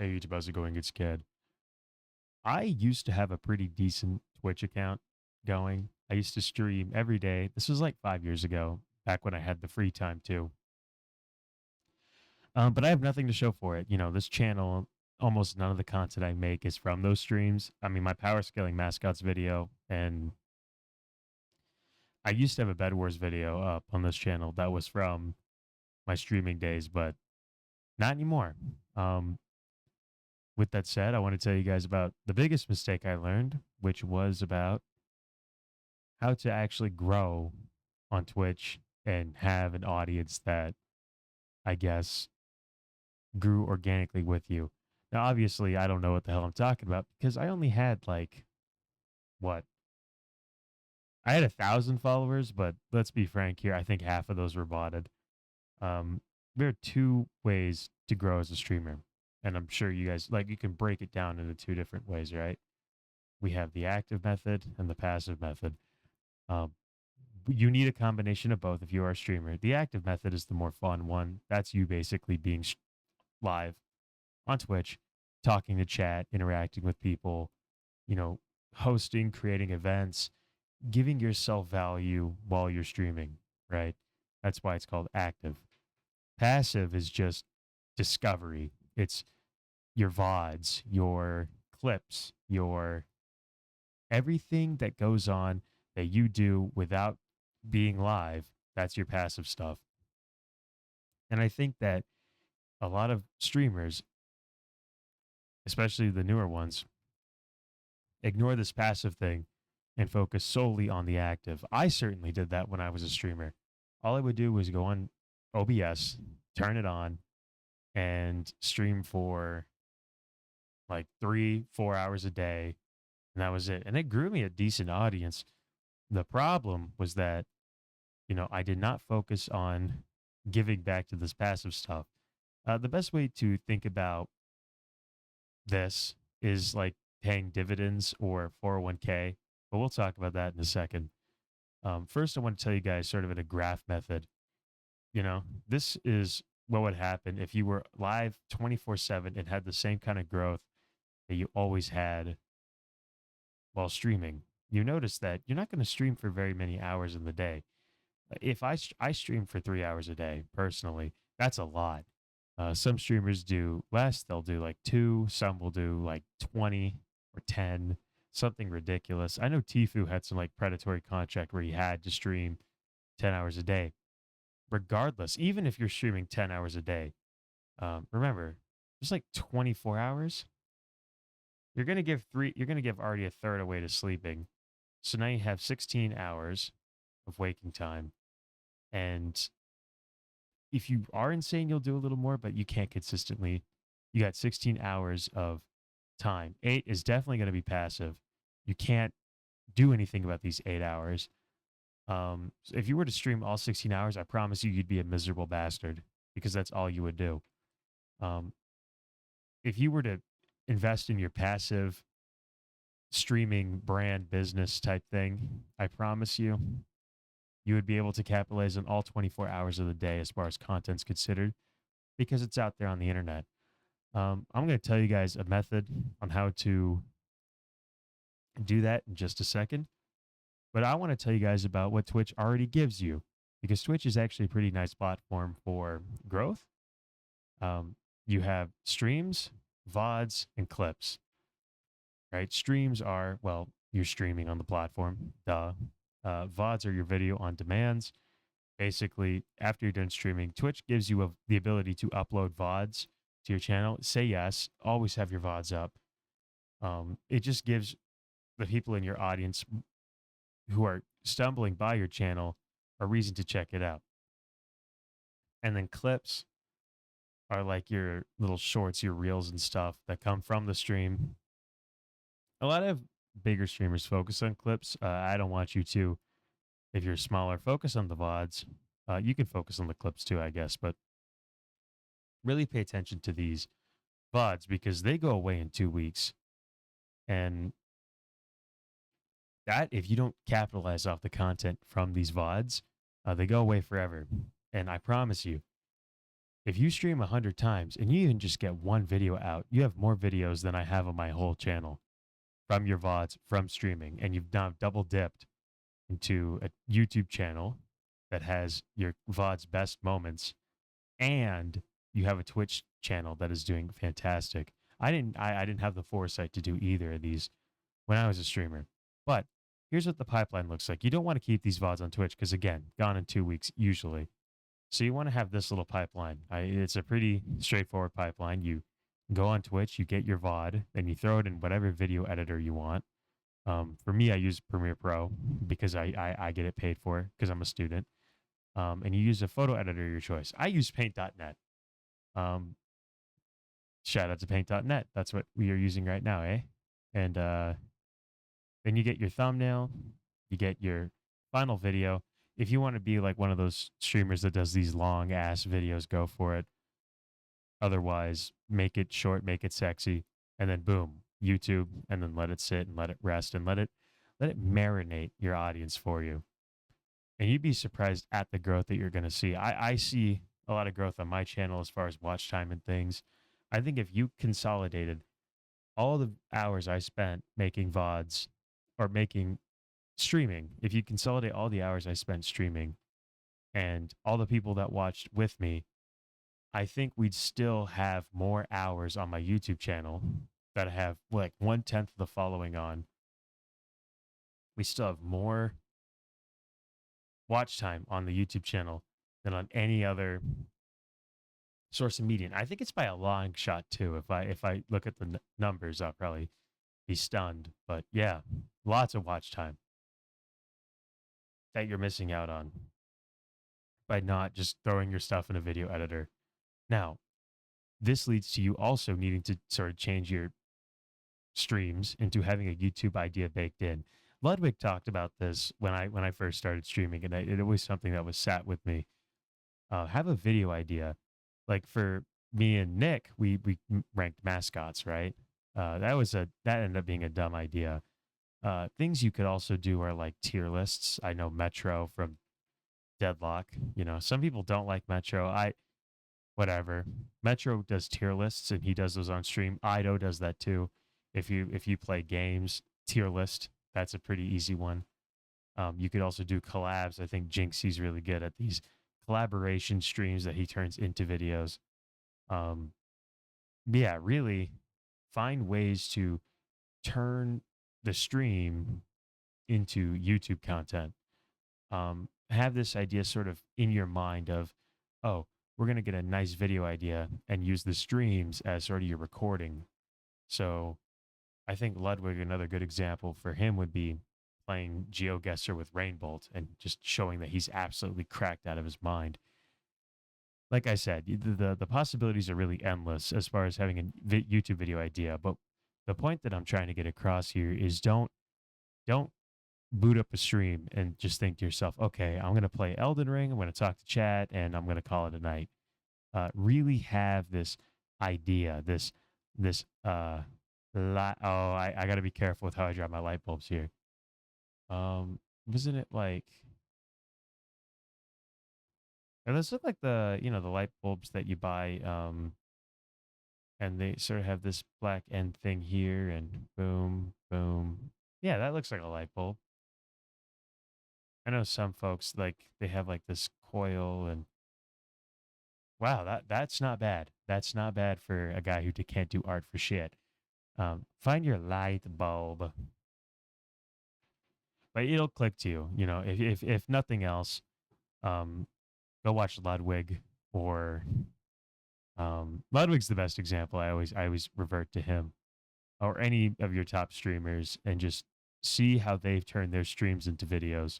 Hey, YouTube, how's it going? It's Ked. I used to have a pretty decent Twitch account going. I used to stream every day. This was like 5 years ago, back when I had the free time too. But I have nothing to show for it. This channel, almost none of the content I make is from those streams. I mean, my power scaling mascots video, and I used to have a Bed Wars video up on this channel that was from my streaming days, but not anymore. Um, with that said, I want to tell you guys about the biggest mistake I learned, which was about how to actually grow on Twitch and have an audience that I guess grew organically with you. Now, obviously, I don't know what the hell I'm talking about because I only had like what? I had 1,000 followers, but let's be frank here. I think half of those were botted. Um, there are two ways to grow as a streamer, and I'm sure you guys like you can break it down into two different ways, right? We have the active method and the passive method. Um, you need a combination of both if you are a streamer. The active method is the more fun one. That's you basically being live on Twitch, talking to chat, interacting with people, you know, hosting, creating events, giving yourself value while you're streaming, right? That's why it's called active. Passive is just discovery. It's your VODs, your clips, your everything that goes on that you do without being live. That's your passive stuff. And I think that a lot of streamers, especially the newer ones, ignore this passive thing and focus solely on the active. I certainly did that when I was a streamer. All I would do was go on OBS, turn it on, and stream for like 3, 4 hours a day. And that was it. And it grew me a decent audience. The problem was that, I did not focus on giving back to this passive stuff. The best way to think about this is like paying dividends or 401k, but we'll talk about that in a second. First, I want to tell you guys sort of in a graph method. This is what would happen if you were live 24/7 and had the same kind of growth that you always had while streaming. You notice that you're not going to stream for very many hours in the day. If I stream for 3 hours a day personally, that's a lot. Some streamers do less; they'll do like two. Some will do like 20 or 10, something ridiculous. I know Tifu had some like predatory contract where he had to stream 10 hours a day. Regardless, even if you're streaming 10 hours a day, remember there's like 24 hours. You're gonna give three. You're gonna give already a third away to sleeping. So now you have 16 hours of waking time, and if you are insane, you'll do a little more, but you can't consistently. You got 16 hours of time. Eight is definitely going to be passive. You can't do anything about these 8 hours. So if you were to stream all 16 hours, I promise you'd be a miserable bastard because that's all you would do. Um, if you were to invest in your passive streaming brand business type thing, I promise you would be able to capitalize on all 24 hours of the day as far as content's considered because it's out there on the internet. I'm going to tell you guys a method on how to do that in just a second. But I want to tell you guys about what Twitch already gives you because Twitch is actually a pretty nice platform for growth. You have streams, VODs, and clips, right? Streams are, well, you're streaming on the platform, duh. VODs are your video on demands. Basically, after you're done streaming, Twitch gives you the ability to upload VODs to your channel. Say yes, always have your VODs up. It just gives the people in your audience who are stumbling by your channel a reason to check it out. And then clips are like your little shorts, your reels and stuff that come from the stream. A lot of bigger streamers focus on clips. I don't want you to, if you're smaller, focus on the VODs. You can focus on the clips too, I guess, but really pay attention to these VODs because they go away in 2 weeks. And that, if you don't capitalize off the content from these VODs, they go away forever. And I promise you, If you stream 100 times and you even just get one video out, you have more videos than I have on my whole channel from your VODs from streaming. And you've now double dipped into a YouTube channel that has your VOD's best moments, and you have a Twitch channel that is doing fantastic. I didn't have the foresight to do either of these when I was a streamer. But here's what the pipeline looks like. You don't want to keep these VODs on Twitch because, again, gone in 2 weeks usually. So you want to have this little pipeline. It's a pretty straightforward pipeline. You go on Twitch, you get your VOD, then you throw it in whatever video editor you want. For me, I use Premiere Pro because I get it paid for because I'm a student. And you use a photo editor of your choice. I use Paint.net. Um, Shout out to Paint.net. That's what we are using right now, eh? And then you get your thumbnail, you get your final video. If you want to be like one of those streamers that does these long ass videos, go for it. Otherwise, make it short, make it sexy, and then boom, YouTube, and then let it sit and let it rest and let it marinate your audience for you. And you'd be surprised at the growth that you're going to see. I see a lot of growth on my channel as far as watch time and things. I think if you consolidated all the hours I spent making VODs or making streaming, if you consolidate all the hours I spent streaming and all the people that watched with me, I think we'd still have more hours on my YouTube channel that I have like 1/10 of the following on. We still have more watch time on the YouTube channel than on any other source of media. And I think it's by a long shot too. If I look at the numbers, I'll probably be stunned. But yeah, lots of watch time that you're missing out on by not just throwing your stuff in a video editor. Now, this leads to you also needing to sort of change your streams into having a YouTube idea baked in. Ludwig talked about this when I first started streaming, and it was something that was sat with me. Have a video idea, like for me and Nick, we ranked mascots, right? That ended up being a dumb idea. Things you could also do are like tier lists. I know Metro from Deadlock. You know, some people don't like Metro. Whatever. Metro does tier lists and he does those on stream. Ido does that too. If you play games, tier list, that's a pretty easy one. You could also do collabs. I think Jinxie's really good at these collaboration streams that he turns into videos. Um, yeah, really find ways to turn the stream into YouTube content. Have this idea sort of in your mind of, oh, we're going to get a nice video idea and use the streams as sort of your recording. So I think Ludwig, another good example for him would be playing GeoGuessr with Rainbolt and just showing that he's absolutely cracked out of his mind. Like I said, the possibilities are really endless as far as having a YouTube video idea. But the point that I'm trying to get across here is don't boot up a stream and just think to yourself, okay, I'm going to play Elden Ring, I'm going to talk to chat, and I'm going to call it a night. Really have this idea, this I got to be careful with how I drop my light bulbs here. Wasn't it like, and those look like the light bulbs that you buy, and they sort of have this black end thing here, and boom, boom. Yeah, that looks like a light bulb. I know some folks like they have like this coil, and wow, that's not bad. That's not bad for a guy who can't do art for shit. Find your light bulb, but it'll click to you. You know, if nothing else, um, go watch Ludwig or Ludwig's the best example. I always revert to him or any of your top streamers and just see how they've turned their streams into videos,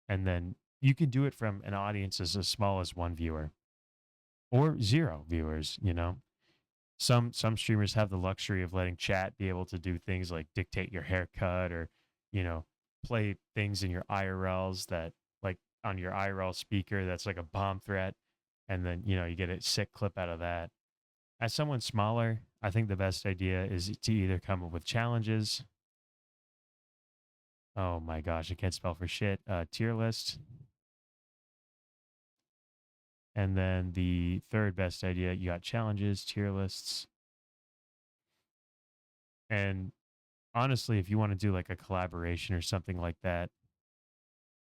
and then you can do it from an audience as small as one viewer or zero viewers. You know, some streamers have the luxury of letting chat be able to do things like dictate your haircut or, you know, play things in your IRLs that like on your IRL speaker that's like a bomb threat, and then you know you get a sick clip out of that. As someone smaller, I think the best idea is to either come up with challenges. Oh my gosh, I can't spell for shit. Tier list. And then the third best idea, you got challenges, tier lists. And honestly, if you want to do like a collaboration or something like that,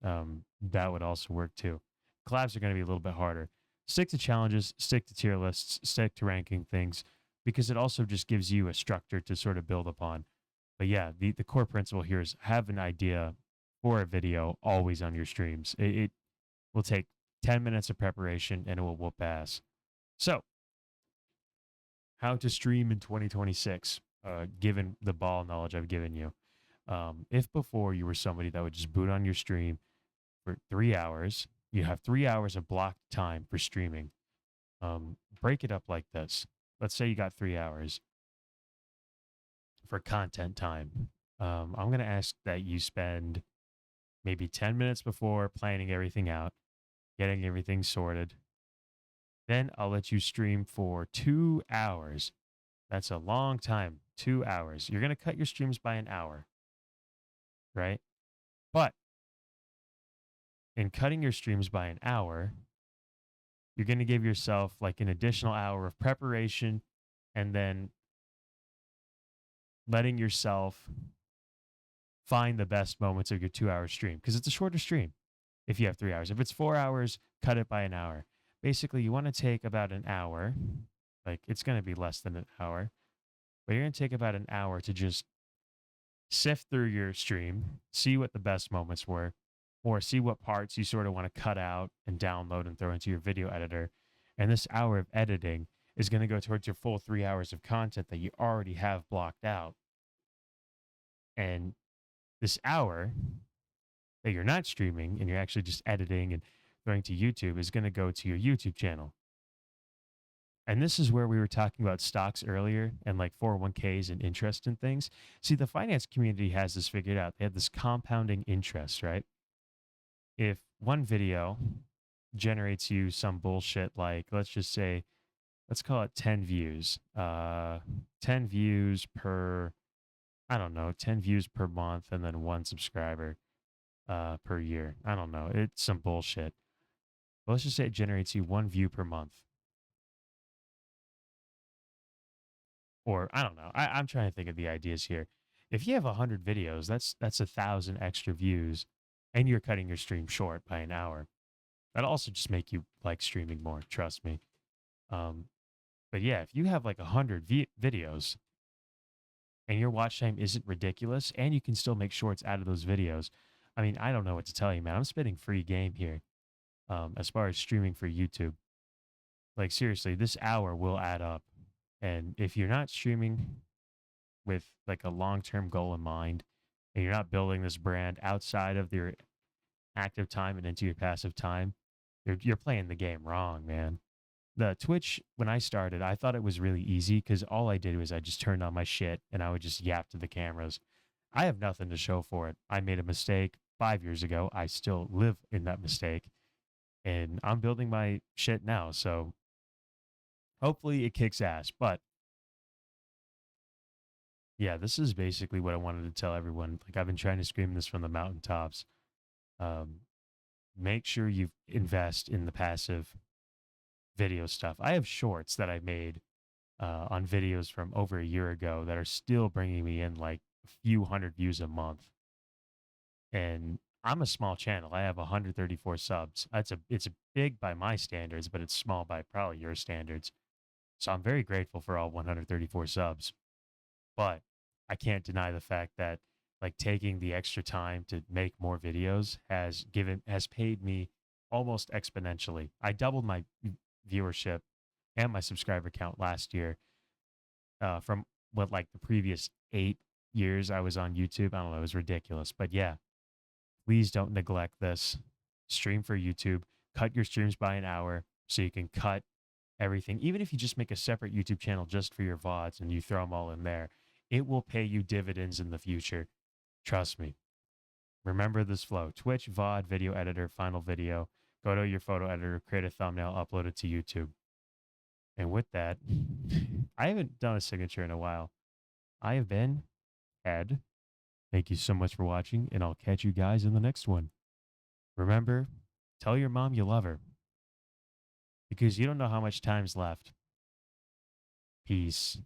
that would also work too. Collabs are going to be a little bit harder. Stick to challenges, stick to tier lists, stick to ranking things, because it also just gives you a structure to sort of build upon. But yeah, the core principle here is have an idea for a video always on your streams. It will take 10 minutes of preparation and it will whoop ass. So, how to stream in 2026, given the ball knowledge I've given you. If before you were somebody that would just boot on your stream for 3 hours, you have 3 hours of blocked time for streaming. Break it up like this. Let's say you got 3 hours for content time. I'm going to ask that you spend maybe 10 minutes before planning everything out, getting everything sorted. Then I'll let you stream for 2 hours. That's a long time. 2 hours. You're going to cut your streams by an hour, right? But in cutting your streams by an hour, you're going to give yourself like an additional hour of preparation and then letting yourself find the best moments of your 2 hour stream because it's a shorter stream if you have 3 hours. If it's 4 hours, cut it by an hour. Basically, you want to take about an hour, like it's going to be less than an hour, but you're going to take about an hour to just sift through your stream, see what the best moments were, or see what parts you sort of want to cut out and download and throw into your video editor. And this hour of editing is going to go towards your full 3 hours of content that you already have blocked out. And this hour that you're not streaming and you're actually just editing and throwing to YouTube is going to go to your YouTube channel. And this is where we were talking about stocks earlier and like 401ks and interest in things. See, the finance community has this figured out. They have this compounding interest, right? If one video generates you some bullshit like, let's just say, let's call it 10 views. 10 views per, I don't know, 10 views per month and then one subscriber per year. I don't know. It's some bullshit. But let's just say it generates you 1 view per month. Or I don't know. I'm trying to think of the ideas here. If you have 100 videos, that's 1,000 extra views, and you're cutting your stream short by an hour. That'll also just make you like streaming more. Trust me. But yeah, if you have like 100 videos, and your watch time isn't ridiculous, and you can still make shorts out of those videos, I mean, I don't know what to tell you, man. I'm spitting free game here. As far as streaming for YouTube, like seriously, this hour will add up. And if you're not streaming with like a long-term goal in mind and you're not building this brand outside of your active time and into your passive time, you're playing the game wrong, man. The Twitch, when I started, I thought it was really easy because all I did was I just turned on my shit and I would just yap to the cameras. I have nothing to show for it. I made a mistake 5 years ago. I still live in that mistake and I'm building my shit now. So hopefully it kicks ass. But yeah, this is basically what I wanted to tell everyone. Like I've been trying to scream this from the mountaintops. Um, Make sure you invest in the passive video stuff. I have shorts that I made on videos from over a year ago that are still bringing me in like a few hundred views a month. And I'm a small channel. I have 134 subs. It's big by my standards, but it's small by probably your standards. So I'm very grateful for all 134 subs. But I can't deny the fact that like taking the extra time to make more videos has paid me almost exponentially. I doubled my viewership and my subscriber count last year from what like the previous 8 years I was on YouTube. I don't know, it was ridiculous. But yeah, please don't neglect this. Stream for YouTube. Cut your streams by an hour so you can cut everything. Even if you just make a separate YouTube channel just for your VODs and you throw them all in there, it will pay you dividends in the future. Trust me. Remember this flow. Twitch, VOD, video editor, final video. Go to your photo editor, create a thumbnail, upload it to YouTube. And with that, I haven't done a signature in a while. I have been Ed. Thank you so much for watching, and I'll catch you guys in the next one. Remember, tell your mom you love her. because you don't know how much time's left. Peace.